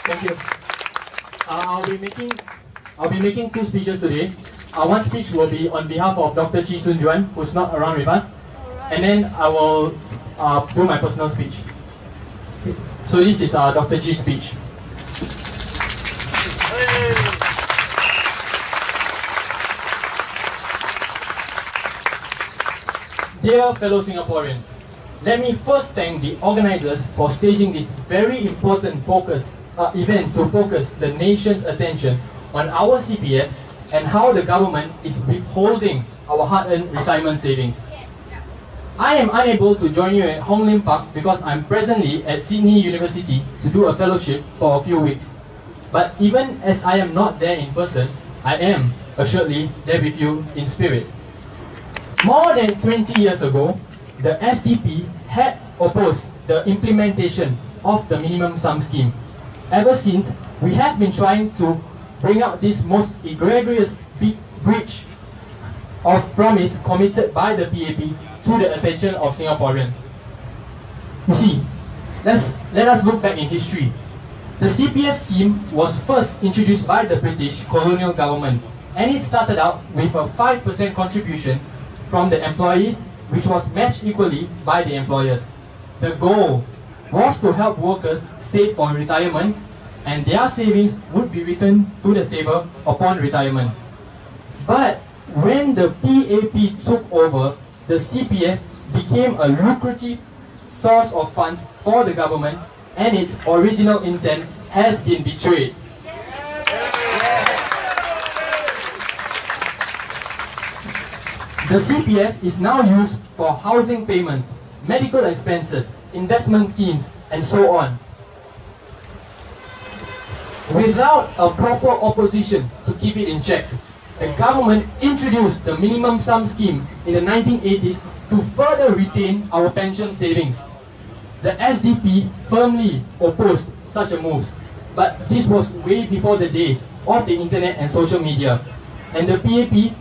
Thank you. I'll be making two speeches today. One speech will be on behalf of Dr. Chi Soon Juan, who's not around with us, and then I will do my personal speech. So this is Dr. Chi's speech. Dear fellow Singaporeans, let me first thank the organizers for staging this very important event to focus the nation's attention on our CPF and how the government is withholding our hard-earned retirement savings. I am unable to join you at Hong Lim Park because I'm presently at Sydney University to do a fellowship for a few weeks. But even as I am not there in person, I am assuredly there with you in spirit. More than 20 years ago, the SDP had opposed the implementation of the minimum sum scheme. Ever since, we have been trying to bring out this most egregious breach of promise committed by the PAP to the attention of Singaporeans. You see, let us look back in history. The CPF scheme was first introduced by the British colonial government, and it started out with a 5% contribution from the employees, which was matched equally by the employers. The goal was to help workers save for retirement, and their savings would be returned to the saver upon retirement. But when the PAP took over, the CPF became a lucrative source of funds for the government, and its original intent has been betrayed. The CPF is now used for housing payments, medical expenses, investment schemes, and so on. Without a proper opposition to keep it in check, the government introduced the minimum sum scheme in the 1980s to further retain our pension savings. The SDP firmly opposed such a move, but this was way before the days of the internet and social media, and the PAP,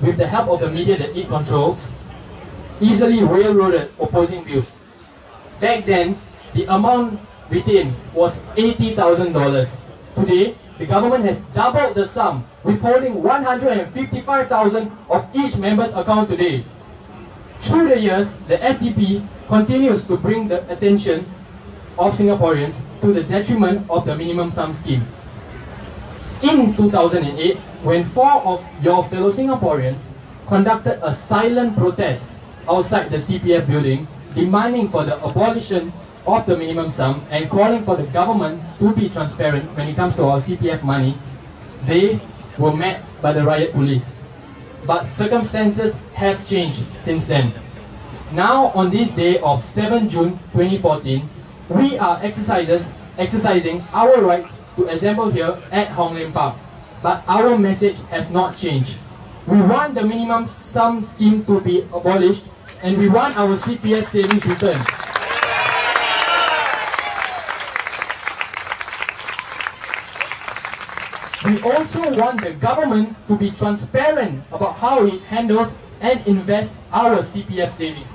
with the help of the media that it controls, easily railroaded opposing views. Back then, the amount retained was $80,000. Today, the government has doubled the sum, withholding $155,000 of each member's account today. Through the years, the SDP continues to bring the attention of Singaporeans to the detriment of the minimum sum scheme. In 2008, when 4 of your fellow Singaporeans conducted a silent protest outside the CPF building, demanding for the abolition of the minimum sum and calling for the government to be transparent when it comes to our CPF money, they were met by the riot police. But circumstances have changed since then. Now, on this day of 7 June 2014, we are exercising our rights to assemble here at Hong Lim Park. But our message has not changed. We want the minimum sum scheme to be abolished, and we want our CPF savings returned. We also want the government to be transparent about how it handles and invests our CPF savings.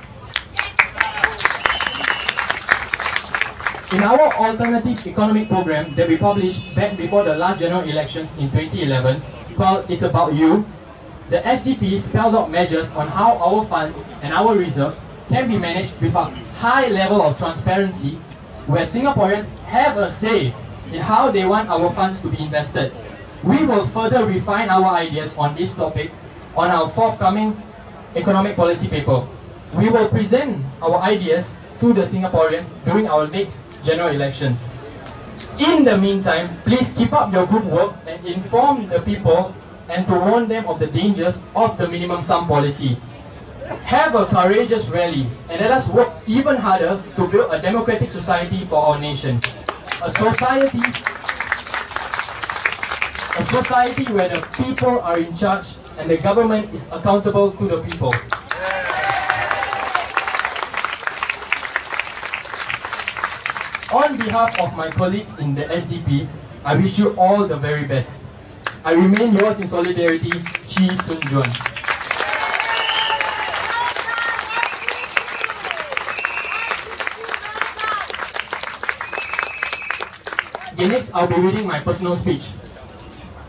In our alternative economic program that we published back before the last general elections in 2011, called It's About You, the SDP spelled out measures on how our funds and our reserves can be managed with a high level of transparency, where Singaporeans have a say in how they want our funds to be invested. We will further refine our ideas on this topic on our forthcoming economic policy paper. We will present our ideas to the Singaporeans during our next general elections. In the meantime, please keep up your good work and inform the people and to warn them of the dangers of the minimum sum policy. Have a courageous rally and let us work even harder to build a democratic society for our nation. A society where the people are in charge and the government is accountable to the people. On behalf of my colleagues in the SDP, I wish you all the very best. I remain yours in solidarity, Chi Soon Juan. Okay, next I'll be reading my personal speech.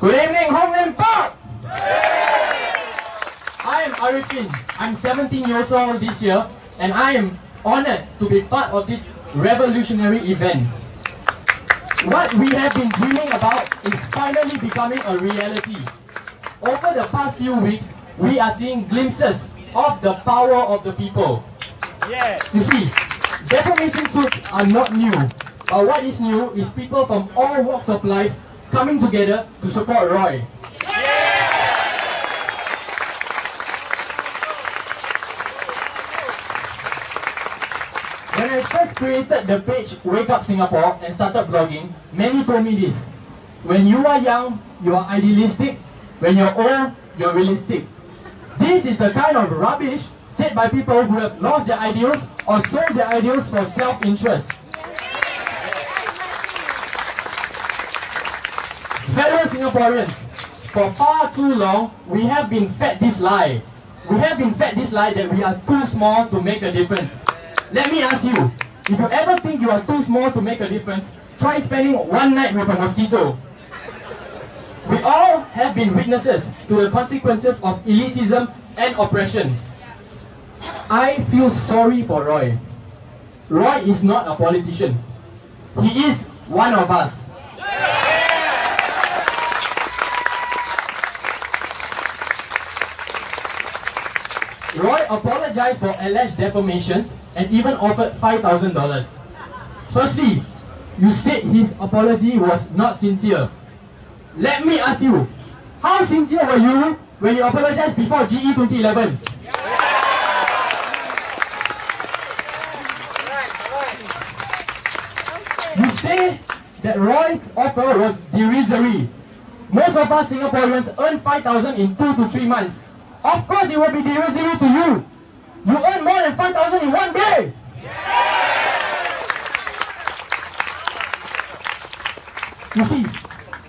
Good evening, Hong and Park! I am Arifin. I'm 17 years old this year, and I am honored to be part of this revolutionary event. What we have been dreaming about is finally becoming a reality. Over the past few weeks, we are seeing glimpses of the power of the people. Yeah. You see, defamation suits are not new, but what is new is people from all walks of life coming together to support Roy. When I first created the page Wake Up Singapore and started blogging, many told me this: when you are young, you are idealistic; when you're old, you're realistic. This is the kind of rubbish said by people who have lost their ideals or sold their ideals for self-interest. Fellow Singaporeans, for far too long, we have been fed this lie. We have been fed this lie that we are too small to make a difference. Let me ask you, if you ever think you are too small to make a difference, try spending one night with a mosquito. We all have been witnesses to the consequences of elitism and oppression. I feel sorry for Roy. Roy is not a politician. He is one of us. Roy apologized for alleged defamations and even offered $5,000. Firstly, you said his apology was not sincere. Let me ask you, how sincere were you when you apologized before GE 2011? You say that Roy's offer was derisory. Most of us Singaporeans earn 5,000 in 2 to 3 months. Of course it will be derisory to you. You earn more than 5,000 in one day. You see,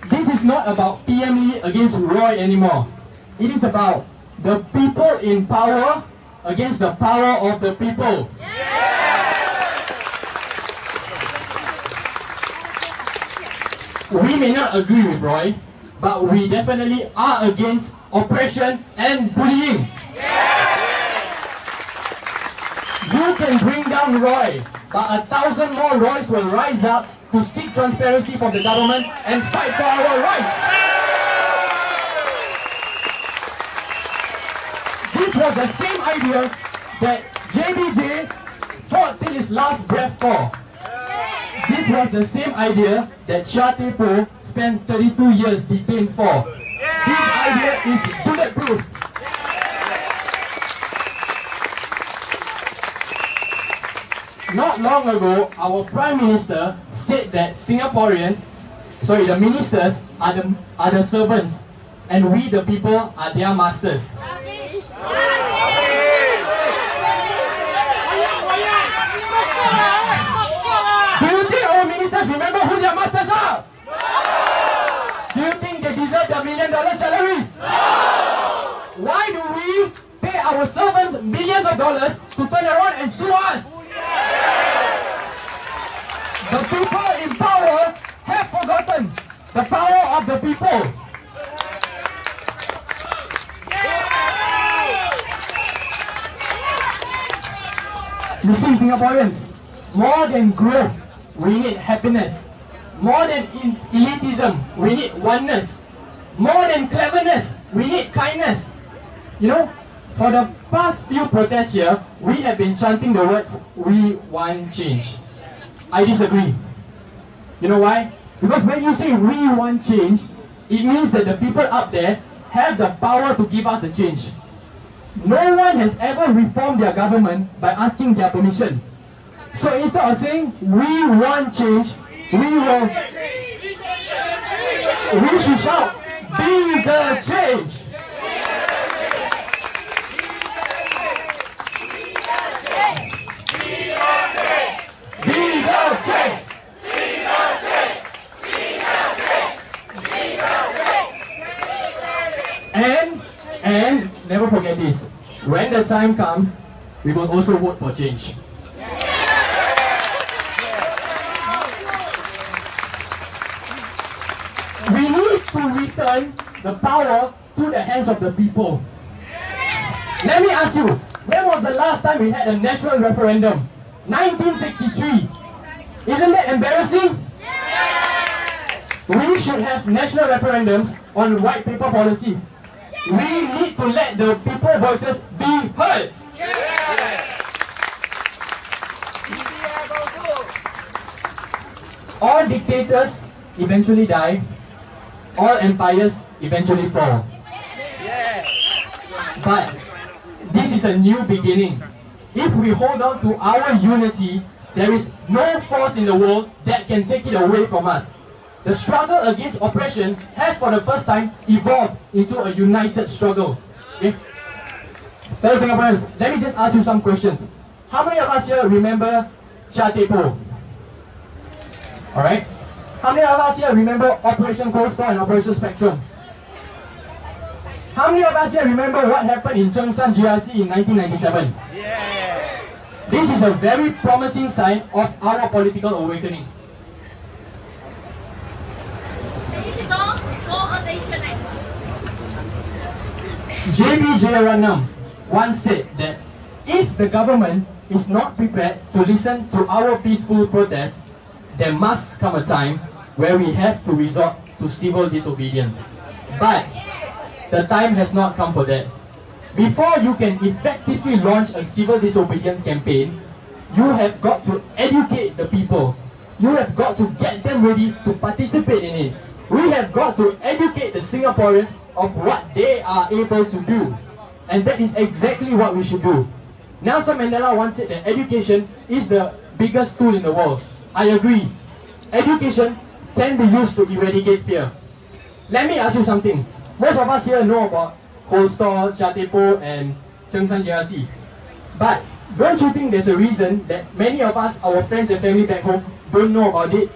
this is not about PM Lee against Roy anymore. It is about the people in power against the power of the people. We may not agree with Roy, but we definitely are against oppression and bullying. You can bring down Roy, but 1,000 more Roys will rise up to seek transparency from the government and fight for our rights. This was the same idea that JBJ fought till his last breath for. This was the same idea that Chia Tepo spent 32 years detained for. This idea is bulletproof. Not long ago, our Prime Minister said that Singaporeans, the ministers are the servants, and we the people are their masters. Do you think our ministers remember who their masters are? Do you think they deserve their $1 million salaries? Why do we pay our servants millions of dollars to turn around and sue us? The people in power have forgotten the power of the people. You see, Singaporeans, more than growth, we need happiness. More than elitism, we need oneness. More than cleverness, we need kindness. You know, for the past few protests here, we have been chanting the words, "We want change." I disagree. You know why? Because when you say "we want change," it means that the people up there have the power to give us the change. No one has ever reformed their government by asking their permission. So instead of saying "we want change," we should shout, "Be the change!" And never forget this, when the time comes, we will also vote for change. return the power to the hands of the people. Let me ask you, when was the last time we had a national referendum? 1963. Isn't that embarrassing? We should have national referendums on white paper policies. We need to let the people's voices be heard. All dictators eventually die. All empires eventually fall. But this is a new beginning. If we hold on to our unity, there is no force in the world that can take it away from us. The struggle against oppression has for the first time evolved into a united struggle. Okay? Fellow Singaporeans, let me just ask you some questions. How many of us here remember Chatepo? Alright? How many of us here remember Operation Cold Storm and Operation Spectrum? How many of us here remember what happened in Chengshan GRC in 1997? This is a very promising sign of our political awakening. J.B. Jeyaretnam once said that if the government is not prepared to listen to our peaceful protests, there must come a time where we have to resort to civil disobedience. But the time has not come for that. Before you can effectively launch a civil disobedience campaign, you have got to educate the people. You have got to get them ready to participate in it. We have got to educate the Singaporeans of what they are able to do. And that is exactly what we should do. Nelson Mandela once said that education is the biggest tool in the world. I agree. Education can be used to eradicate fear. Let me ask you something. Most of us here know about Coastal, Chatepo and Chengshan JRC. But don't you think there's a reason that many of us, our friends and family back home, don't know about it?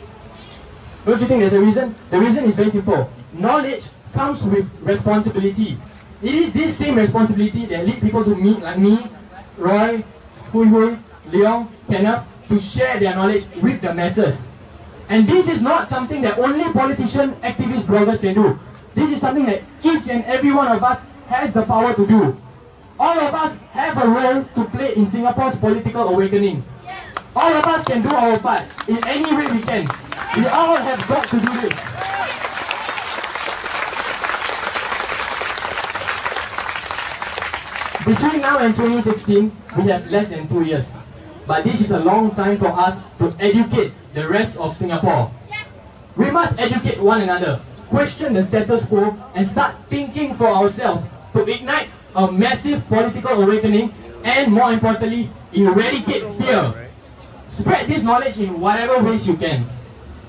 Don't you think there's a reason? The reason is very simple. Knowledge comes with responsibility. It is this same responsibility that lead people to meet like me, Roy, Hui Hui, Leong, Kenneth, to share their knowledge with the masses. And this is not something that only politicians, activists, bloggers can do. This is something that each and every one of us has the power to do. All of us have a role to play in Singapore's political awakening. All of us can do our part in any way we can. We all have got to do this. Between now and 2016, we have less than 2 years. But this is a long time for us to educate the rest of Singapore. We must educate one another, question the status quo, and start thinking for ourselves to ignite a massive political awakening and, more importantly, eradicate fear. Spread this knowledge in whatever ways you can.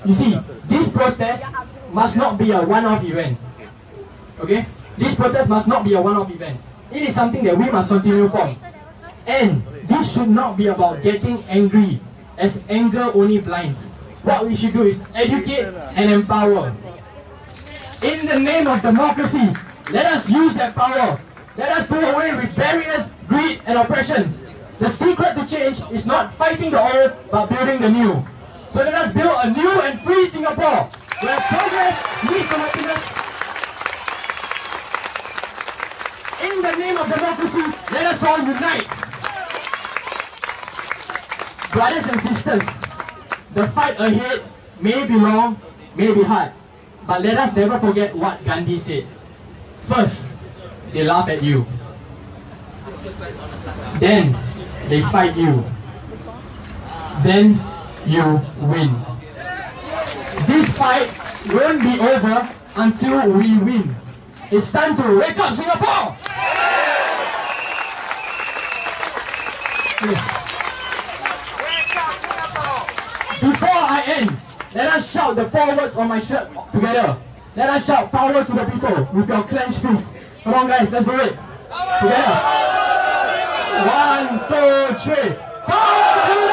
You see, this protest must not be a one-off event. Okay? This protest must not be a one-off event. It is something that we must continue from. And this should not be about getting angry, as anger only blinds. What we should do is educate and empower. In the name of democracy, let us use that power. Let us do away with barriers, greed and oppression. The secret to change is not fighting the old, but building the new. So let us build a new and free Singapore, where progress leads to happiness. In the name of democracy, let us all unite. Brothers and sisters, the fight ahead may be long, may be hard, but let us never forget what Gandhi said. First, they laugh at you. Then, they fight you. Then, you win. This fight won't be over until we win. It's time to wake up, Singapore! Before I end, let us shout the 4 words on my shirt together. Let us shout power to the people with your clenched fists. Come on guys, let's do it. Together. 1, 2, 3. Power to